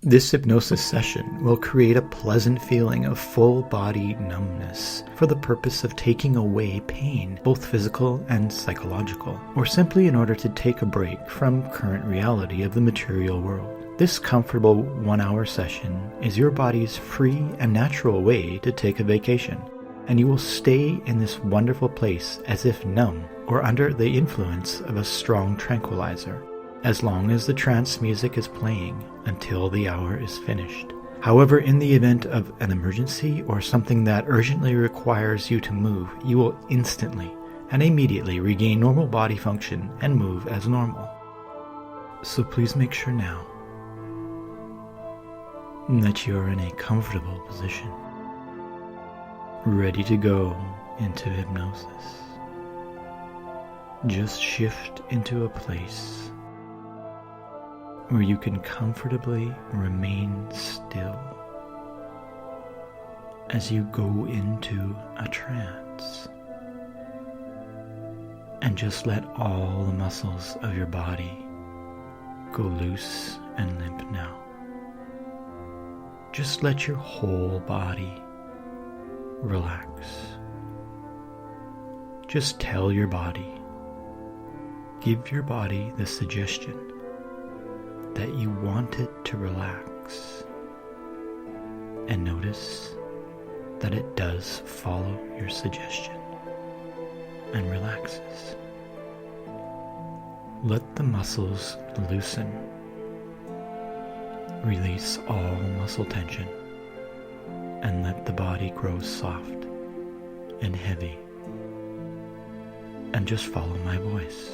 This hypnosis session will create a pleasant feeling of full body numbness for the purpose of taking away pain, both physical and psychological, or simply in order to take a break from current reality of the material world. This comfortable 1-hour session is your body's free and natural way to take a vacation, and you will stay in this wonderful place as if numb or under the influence of a strong tranquilizer, as long as the trance music is playing until the hour is finished. However, in the event of an emergency or something that urgently requires you to move, you will instantly and immediately regain normal body function and move as normal. So please make sure now that you are in a comfortable position, ready to go into hypnosis. Just shift into a place where you can comfortably remain still as you go into a trance, and just let all the muscles of your body go loose and limp now. Just let your whole body relax. Just tell your body, give your body the suggestion that you want it to relax, and notice that it does follow your suggestion and relaxes. Let the muscles loosen. Release all muscle tension and let the body grow soft and heavy, and just follow my voice.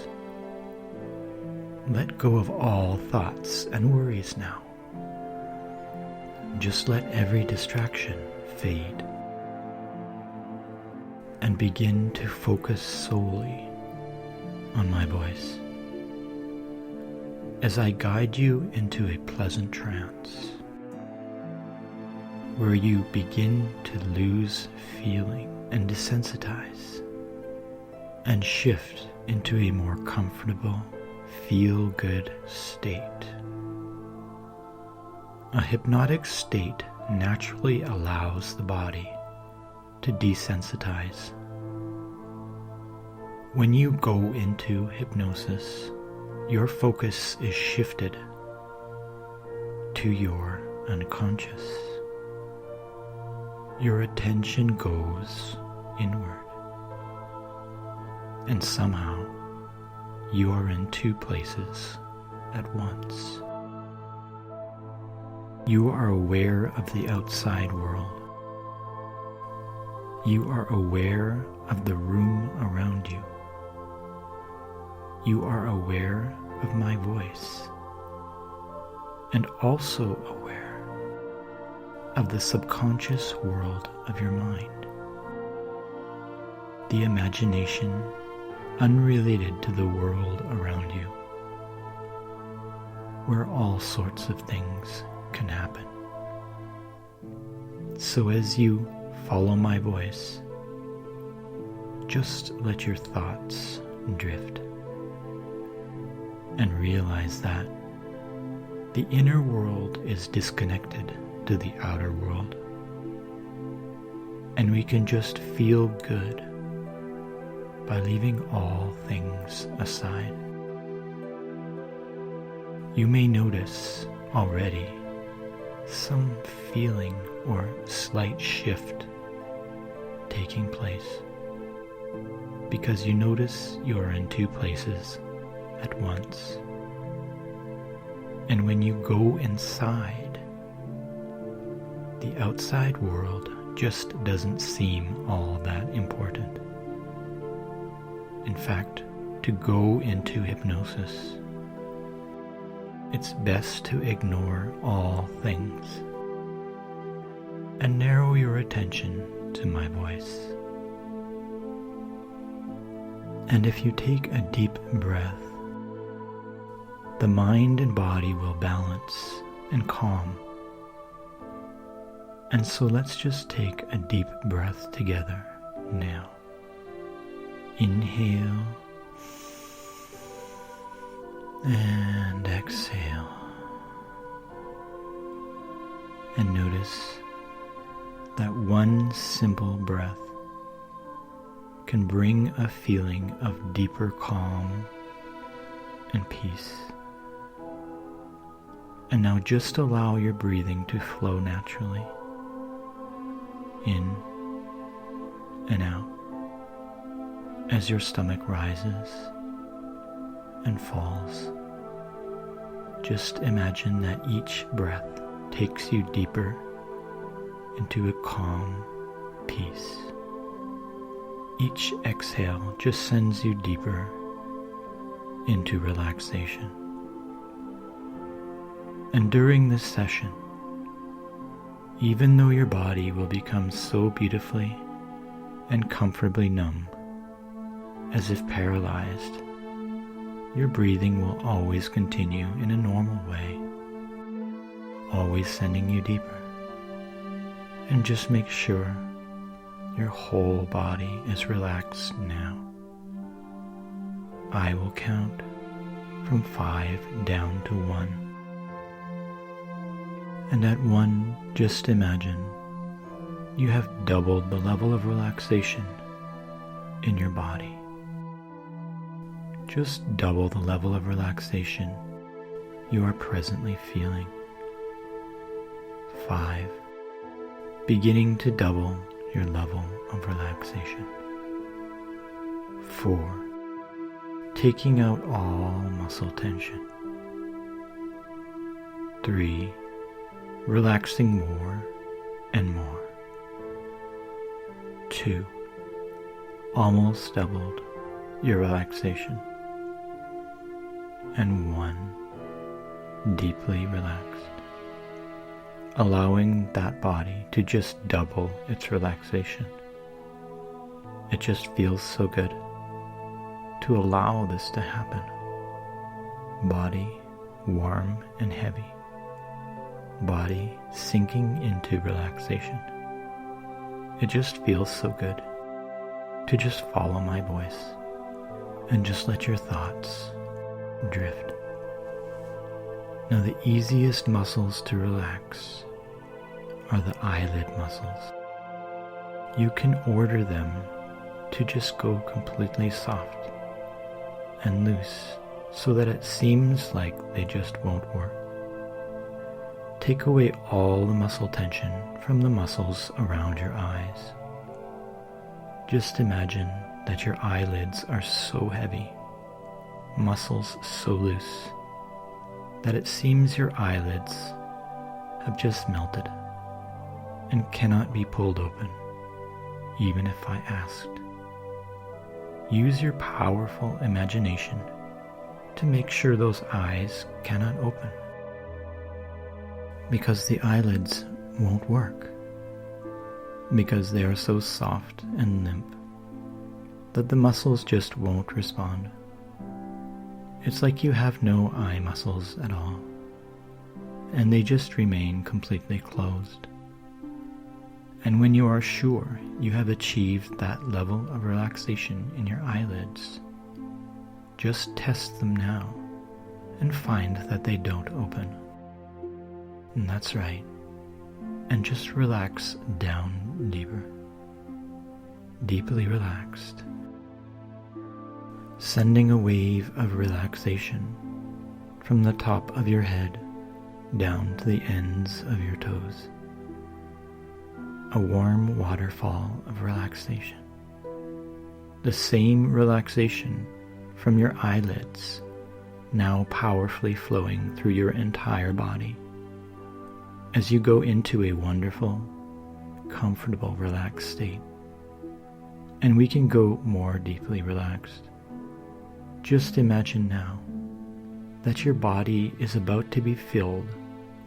Let go of all thoughts and worries now. Just let every distraction fade and begin to focus solely on my voice as I guide you into a pleasant trance where you begin to lose feeling and desensitize and shift into a more comfortable, feel-good state. A hypnotic state naturally allows the body to desensitize. When you go into hypnosis, your focus is shifted to your unconscious. Your attention goes inward, and somehow you are in two places at once. You are aware of the outside world. You are aware of the room around you. You are aware of my voice, and also aware of the subconscious world of your mind. The imagination unrelated to the world around you, where all sorts of things can happen. So as you follow my voice, just let your thoughts drift and realize that the inner world is disconnected to the outer world, and we can just feel good by leaving all things aside. You may notice already some feeling or slight shift taking place because you notice you are in two places at once. And when you go inside, the outside world just doesn't seem all that important. In fact, to go into hypnosis, it's best to ignore all things and narrow your attention to my voice. And if you take a deep breath, the mind and body will balance and calm. And so let's just take a deep breath together now. Inhale and exhale. and notice that one simple breath can bring a feeling of deeper calm and peace. And now just allow your breathing to flow naturally, in and out, as your stomach rises and falls. Just imagine that each breath takes you deeper into a calm peace. Each exhale just sends you deeper into relaxation. And during this session, even though your body will become so beautifully and comfortably numb, as if paralyzed, your breathing will always continue in a normal way, always sending you deeper. And just make sure your whole body is relaxed now. I will count from 5 down to 1. And at 1, just imagine you have doubled the level of relaxation in your body. Just double the level of relaxation you are presently feeling. 5. Beginning to double your level of relaxation. 4. Taking out all muscle tension. 3. Relaxing more and more. 2. Almost doubled your relaxation. And 1. Deeply relaxed. Allowing that body to just double its relaxation. It just feels so good to allow this to happen. Body warm and heavy. Body sinking into relaxation. It just feels so good to just follow my voice and just let your thoughts drift. Now the easiest muscles to relax are the eyelid muscles. You can order them to just go completely soft and loose so that it seems like they just won't work. Take away all the muscle tension from the muscles around your eyes. Just imagine that your eyelids are so heavy, muscles so loose, that it seems your eyelids have just melted and cannot be pulled open, even if I asked. Use your powerful imagination to make sure those eyes cannot open, because the eyelids won't work, because they are so soft and limp that the muscles just won't respond. It's like you have no eye muscles at all, and they just remain completely closed. And when you are sure you have achieved that level of relaxation in your eyelids, just test them now and find that they don't open. And that's right. And just relax down deeper. Deeply relaxed. Sending a wave of relaxation from the top of your head down to the ends of your toes. A warm waterfall of relaxation. The same relaxation from your eyelids now powerfully flowing through your entire body as you go into a wonderful, comfortable, relaxed state. And we can go more deeply relaxed. Just imagine now that your body is about to be filled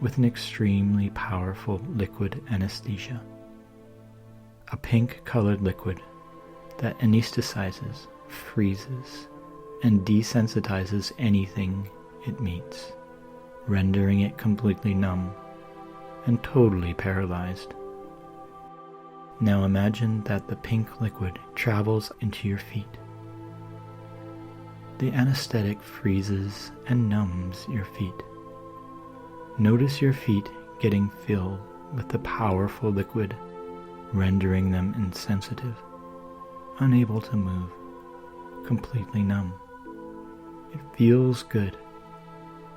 with an extremely powerful liquid anesthesia. A pink-colored liquid that anesthetizes, freezes, and desensitizes anything it meets, rendering it completely numb and totally paralyzed. Now imagine that the pink liquid travels into your feet. The anesthetic freezes and numbs your feet. Notice your feet getting filled with the powerful liquid, rendering them insensitive, unable to move, completely numb. It feels good,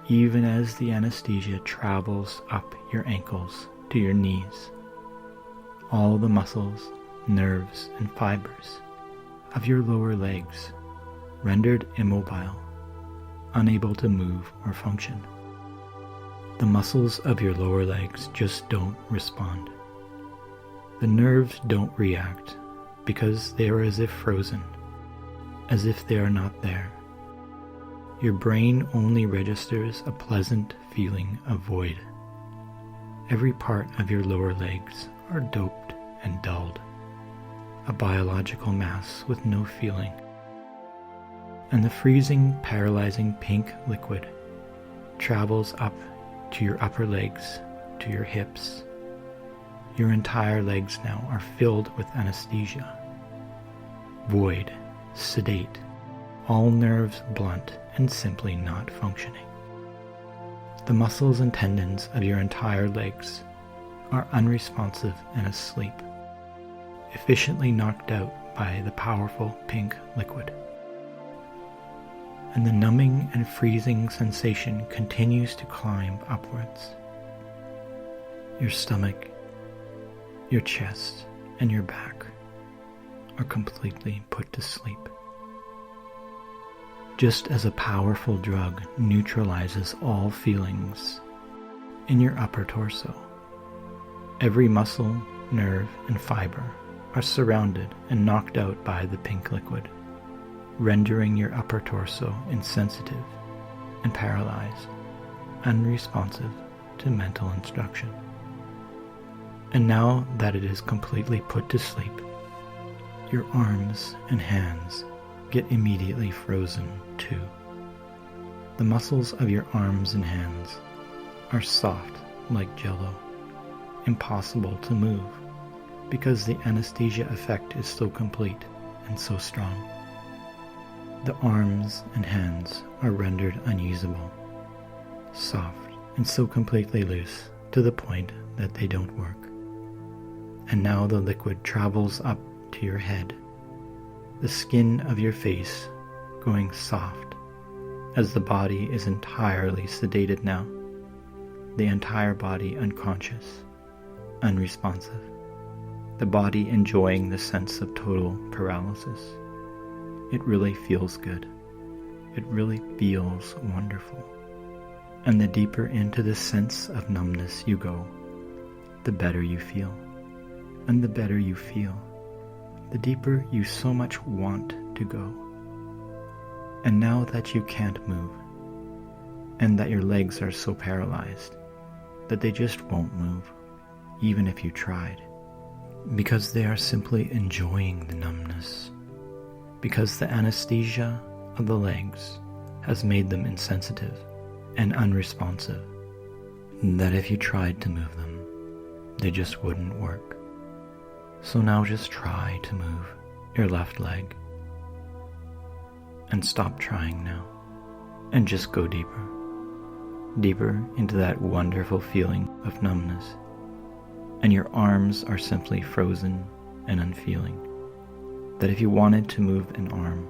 even as the anesthesia travels up your ankles to your knees. All the muscles, nerves, and fibers of your lower legs rendered immobile, unable to move or function. The muscles of your lower legs just don't respond. The nerves don't react because they are as if frozen, as if they are not there. Your brain only registers a pleasant feeling of void. Every part of your lower legs are doped and dulled, a biological mass with no feeling. And the freezing, paralyzing pink liquid travels up to your upper legs, to your hips. Your entire legs now are filled with anesthesia. Void, sedate, all nerves blunt and simply not functioning. The muscles and tendons of your entire legs are unresponsive and asleep, efficiently knocked out by the powerful pink liquid. And the numbing and freezing sensation continues to climb upwards. Your stomach, your chest, and your back are completely put to sleep. Just as a powerful drug neutralizes all feelings in your upper torso, every muscle, nerve, and fiber are surrounded and knocked out by the pink liquid, rendering your upper torso insensitive and paralyzed, unresponsive to mental instruction. And now that it is completely put to sleep, your arms and hands get immediately frozen too. The muscles of your arms and hands are soft like jello, impossible to move because the anesthesia effect is so complete and so strong. The arms and hands are rendered unusable, soft and so completely loose to the point that they don't work. And now the liquid travels up to your head, the skin of your face going soft as the body is entirely sedated now, the entire body unconscious, unresponsive, the body enjoying the sense of total paralysis. It really feels good. It really feels wonderful. And the deeper into this sense of numbness you go, the better you feel. And the better you feel, the deeper you so much want to go. And now that you can't move, and that your legs are so paralyzed that they just won't move, even if you tried, because they are simply enjoying the numbness, because the anesthesia of the legs has made them insensitive and unresponsive, that if you tried to move them, they just wouldn't work. So now just try to move your left leg, and stop trying now, and just go deeper, deeper into that wonderful feeling of numbness, and your arms are simply frozen and unfeeling, that if you wanted to move an arm,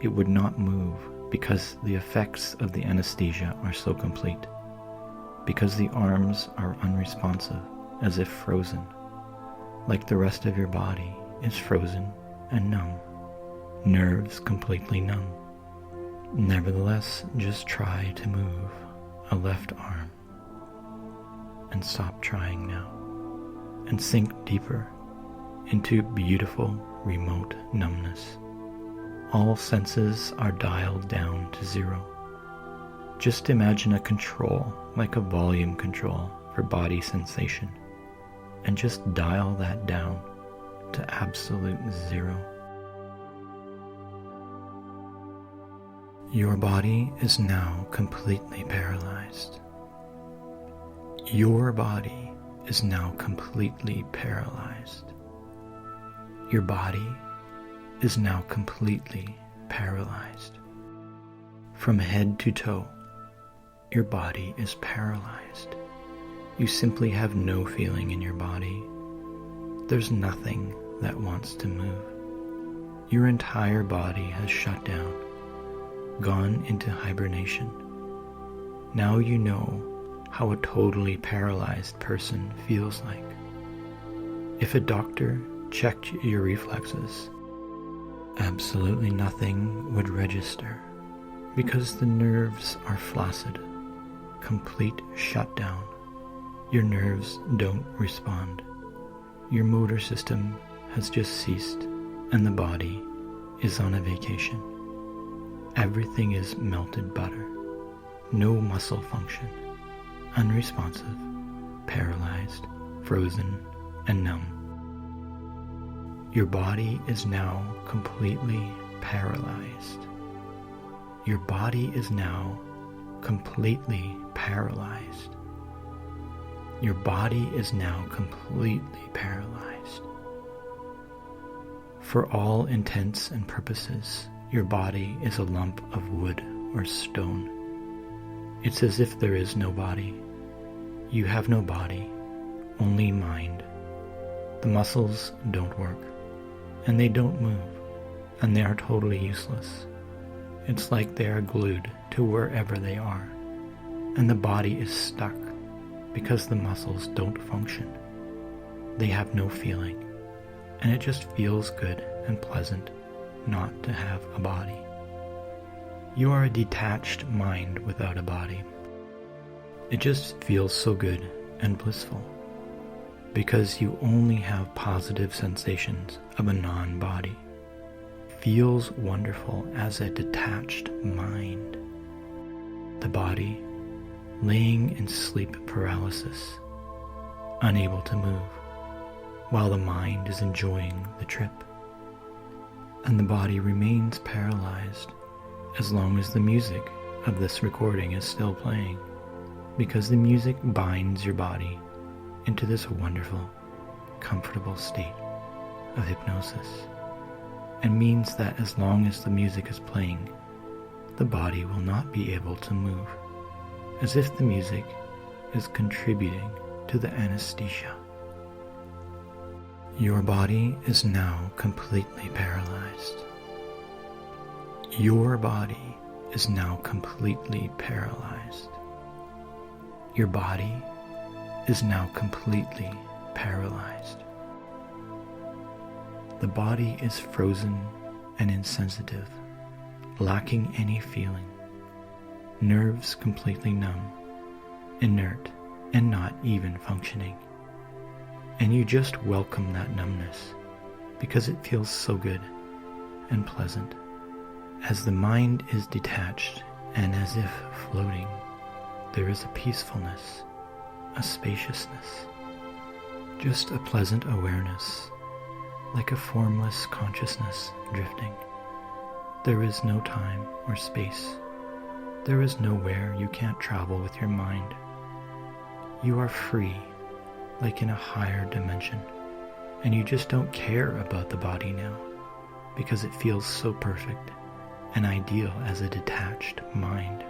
it would not move because the effects of the anesthesia are so complete, because the arms are unresponsive, as if frozen, like the rest of your body is frozen and numb, nerves completely numb. Nevertheless, just try to move a left arm, and stop trying now, and sink deeper into beautiful remote numbness. All senses are dialed down to zero. Just imagine a control, like a volume control for body sensation, and just dial that down to absolute zero. Your body is now completely paralyzed. Your body is now completely paralyzed. Your body is now completely paralyzed. From head to toe, your body is paralyzed. You simply have no feeling in your body. There's nothing that wants to move. Your entire body has shut down, gone into hibernation. Now you know how a totally paralyzed person feels like. If a doctor checked your reflexes, absolutely nothing would register because the nerves are flaccid, complete shutdown. Your nerves don't respond. Your motor system has just ceased and the body is on a vacation. Everything is melted butter. No muscle function. Unresponsive, paralyzed, frozen, and numb. Your body is now completely paralyzed. Your body is now completely paralyzed. Your body is now completely paralyzed. For all intents and purposes, your body is a lump of wood or stone. It's as if there is no body. You have no body, only mind. The muscles don't work, and they don't move, and they are totally useless. It's like they are glued to wherever they are, and the body is stuck because the muscles don't function. They have no feeling, and it just feels good and pleasant not to have a body. You are a detached mind without a body. It just feels so good and blissful because you only have positive sensations of a non-body. Feels wonderful as a detached mind. The body laying in sleep paralysis, unable to move, while the mind is enjoying the trip. And the body remains paralyzed as long as the music of this recording is still playing, because the music binds your body into this wonderful, comfortable state of hypnosis, and means that as long as the music is playing, the body will not be able to move, as if the music is contributing to the anesthesia. Your body is now completely paralyzed. Your body is now completely paralyzed. Your body is now completely paralyzed. The body is frozen and insensitive, lacking any feeling. Nerves completely numb, inert, and not even functioning. And you just welcome that numbness because it feels so good and pleasant. As the mind is detached and as if floating, there is a peacefulness, a spaciousness, just a pleasant awareness, like a formless consciousness drifting. There is no time or space. There is nowhere you can't travel with your mind. You are free, like in a higher dimension, and you just don't care about the body now, because it feels so perfect and ideal as a detached mind.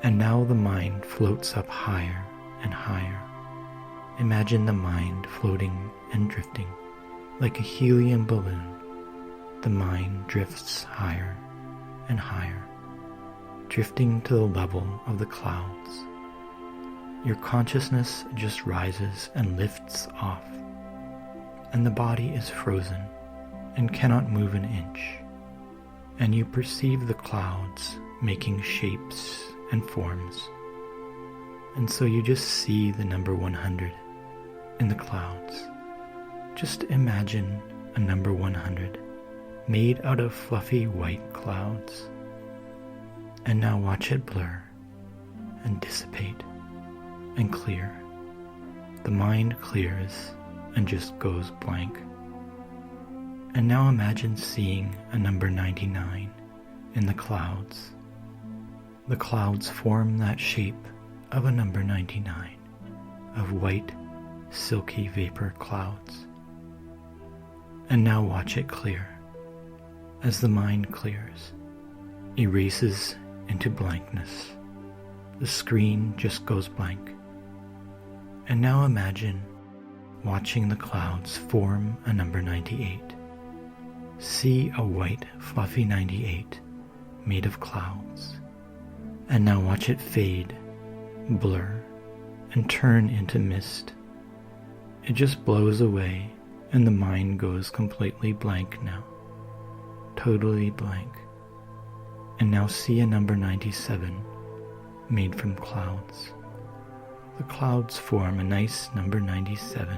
And now the mind floats up higher and higher. Imagine the mind floating and drifting like a helium balloon. The mind drifts higher and higher, drifting to the level of the clouds. Your consciousness just rises and lifts off, and the body is frozen and cannot move an inch. And you perceive the clouds making shapes and forms. And so you just see the number 100 in the clouds. Just imagine a number 100 made out of fluffy white clouds. And now watch it blur and dissipate and clear. The mind clears and just goes blank. And now imagine seeing a number 99 in the clouds. The clouds form that shape of a number 99, of white, silky vapor clouds. And now watch it clear. As the mind clears, erases into blankness. The screen just goes blank, And now imagine watching the clouds form a number 98. See a white, fluffy 98 made of clouds. And now watch it fade, blur, and turn into mist. It just blows away, and the mind goes completely blank now. Totally blank. And now see a number 97 made from clouds. The clouds form a nice number 97.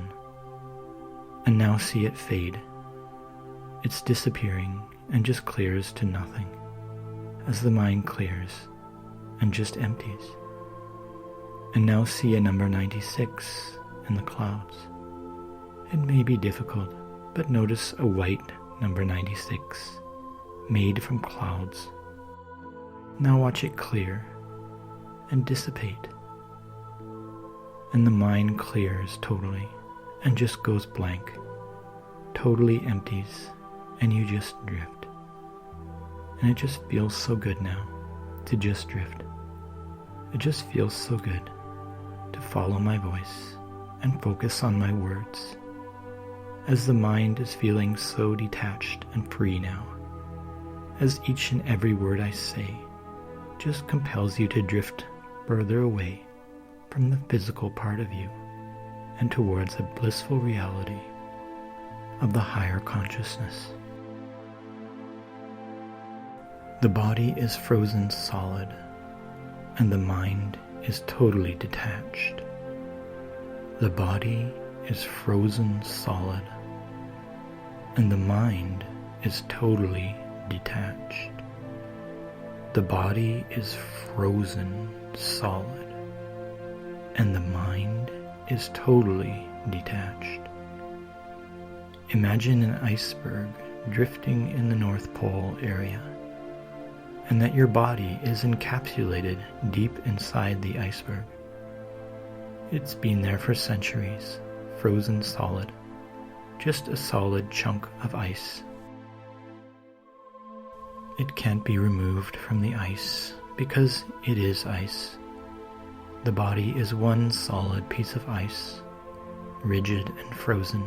And now see it fade. It's disappearing and just clears to nothing, as the mind clears and just empties. And now see a number 96 in the clouds. It may be difficult, but notice a white number 96 made from clouds. Now watch it clear and dissipate. And the mind clears totally and just goes blank, totally empties, and you just drift. And it just feels so good now to just drift. It just feels so good to follow my voice and focus on my words, as the mind is feeling so detached and free now, as each and every word I say just compels you to drift further away from the physical part of you and towards a blissful reality of the higher consciousness. The body is frozen solid, and the mind is totally detached. The body is frozen solid, and the mind is totally detached. The body is frozen solid, and the mind is totally detached. Imagine an iceberg drifting in the North Pole area, and that your body is encapsulated deep inside the iceberg. It's been there for centuries, frozen solid, just a solid chunk of ice. It can't be removed from the ice because it is ice. The body is one solid piece of ice, rigid and frozen,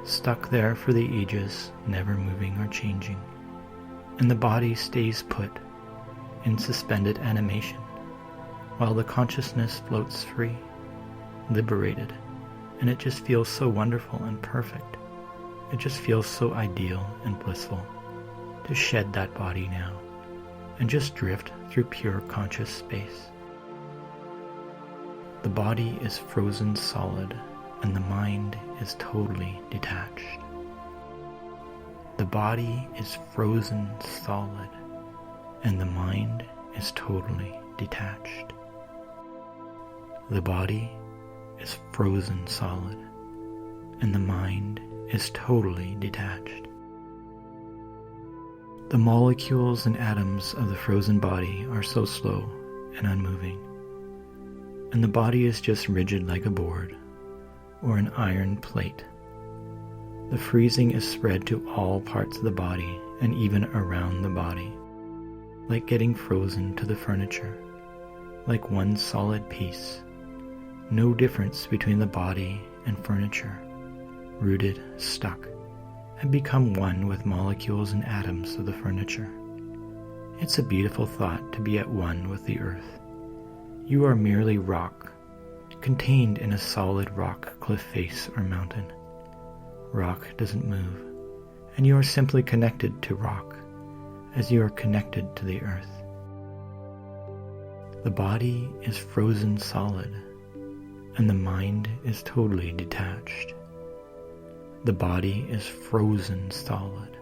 stuck there for the ages, never moving or changing. And the body stays put in suspended animation while the consciousness floats free, liberated, and it just feels so wonderful and perfect. It just feels so ideal and blissful to shed that body now and just drift through pure conscious space. The body is frozen solid, and the mind is totally detached. The body is frozen solid, and the mind is totally detached. The body is frozen solid, and the mind is totally detached. The molecules and atoms of the frozen body are so slow and unmoving, and the body is just rigid like a board or an iron plate. The freezing is spread to all parts of the body and even around the body, like getting frozen to the furniture, like one solid piece. No difference between the body and furniture, rooted, stuck, and become one with molecules and atoms of the furniture. It's a beautiful thought to be at one with the earth. You are merely rock, contained in a solid rock cliff face or mountain. Rock doesn't move, and you are simply connected to rock, as you are connected to the earth. The body is frozen solid, and the mind is totally detached. The body is frozen solid,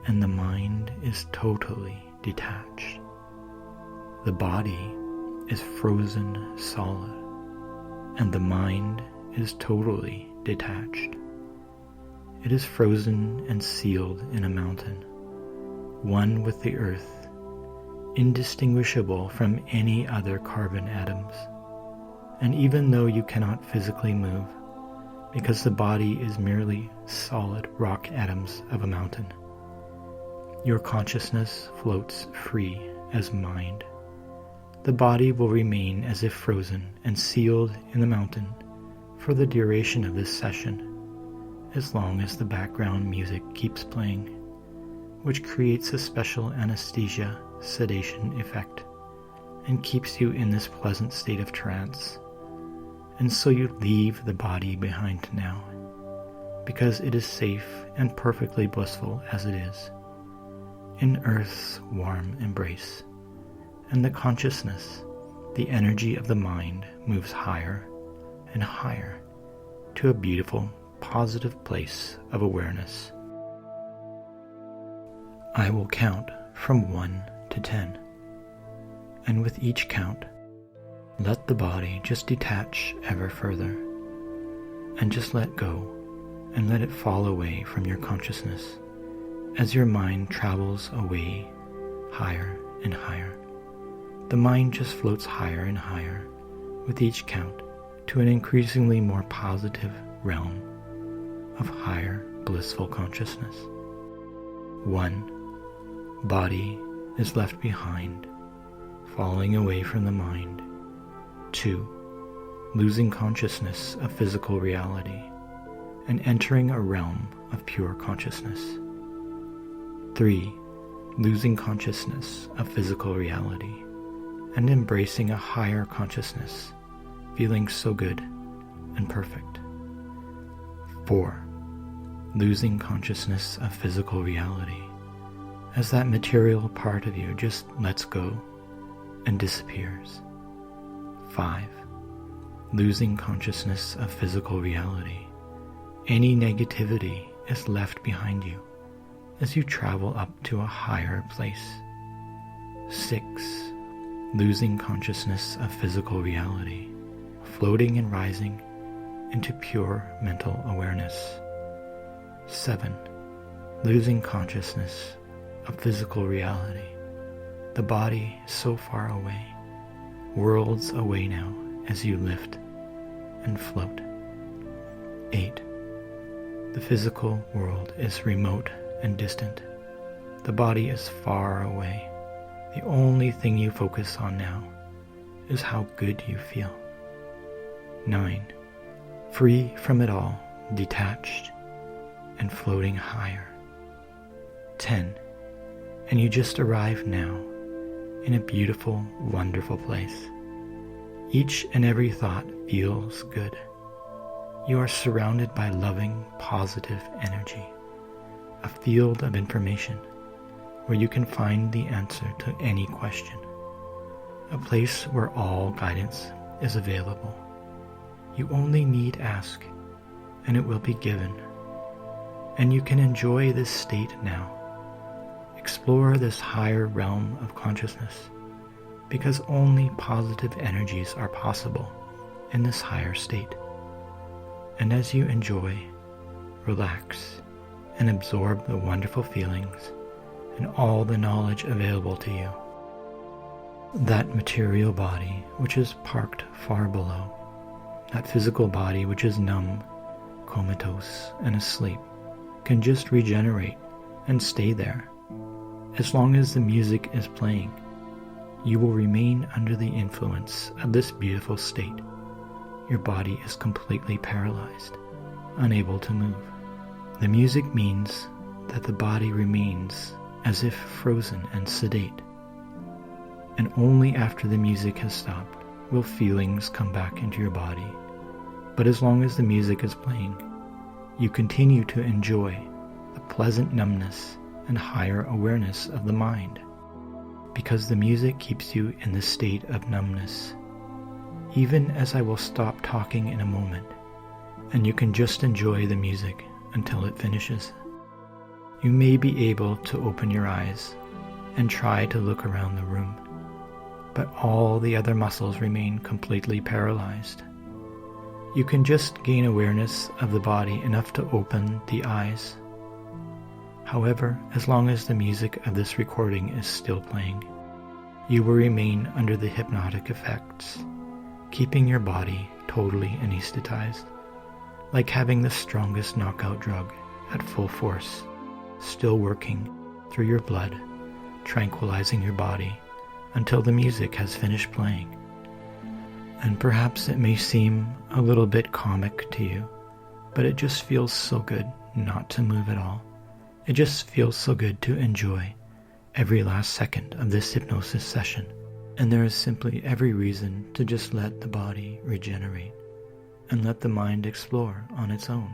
and the mind is totally detached. The body is frozen solid, and the mind is totally detached. It is frozen and sealed in a mountain, one with the earth, indistinguishable from any other carbon atoms. And even though you cannot physically move, because the body is merely solid rock atoms of a mountain, your consciousness floats free as mind, the body will remain as if frozen and sealed in the mountain for the duration of this session, as long as the background music keeps playing, which creates a special anesthesia sedation effect and keeps you in this pleasant state of trance. And so you leave the body behind now, because it is safe and perfectly blissful as it is, in Earth's warm embrace. And the consciousness, the energy of the mind, moves higher and higher to a beautiful, positive place of awareness. I will count from 1 to 10, and with each count, let the body just detach ever further, and just let go and let it fall away from your consciousness as your mind travels away higher and higher. The mind just floats higher and higher with each count to an increasingly more positive realm of higher blissful consciousness. 1. Body is left behind, falling away from the mind. 2. Losing consciousness of physical reality and entering a realm of pure consciousness. 3. Losing consciousness of physical reality and embracing a higher consciousness, feeling so good and perfect. 4. Losing consciousness of physical reality as that material part of you just lets go and disappears. 5. Losing consciousness of physical reality. Any negativity is left behind you as you travel up to a higher place. 6. Losing consciousness of physical reality, floating and rising into pure mental awareness. 7. Losing consciousness of physical reality. The body is so far away, worlds away now as you lift and float. 8. The physical world is remote and distant. The body is far away. The only thing you focus on now is how good you feel. 9. Free from it all, detached and floating higher. 10. And you just arrive now in a beautiful, wonderful place. Each and every thought feels good. You are surrounded by loving, positive energy, a field of information where you can find the answer to any question, a place where all guidance is available. You only need ask, and it will be given. And you can enjoy this state now. Explore this higher realm of consciousness, because only positive energies are possible in this higher state. And as you enjoy, relax, and absorb the wonderful feelings and all the knowledge available to you, that material body which is parked far below, that physical body which is numb, comatose, and asleep, can just regenerate and stay there. As long as the music is playing, you will remain under the influence of this beautiful state. Your body is completely paralyzed, unable to move. The music means that the body remains as if frozen and sedate. And only after the music has stopped will feelings come back into your body. But as long as the music is playing, you continue to enjoy the pleasant numbness and higher awareness of the mind, because the music keeps you in the state of numbness. Even as I will stop talking in a moment, and you can just enjoy the music until it finishes. You may be able to open your eyes and try to look around the room, but all the other muscles remain completely paralyzed. You can just gain awareness of the body enough to open the eyes. However, as long as the music of this recording is still playing, you will remain under the hypnotic effects, keeping your body totally anesthetized, like having the strongest knockout drug at full force, still working through your blood, tranquilizing your body until the music has finished playing. And perhaps it may seem a little bit comic to you, but it just feels so good not to move at all. It just feels so good to enjoy every last second of this hypnosis session. And there is simply every reason to just let the body regenerate and let the mind explore on its own.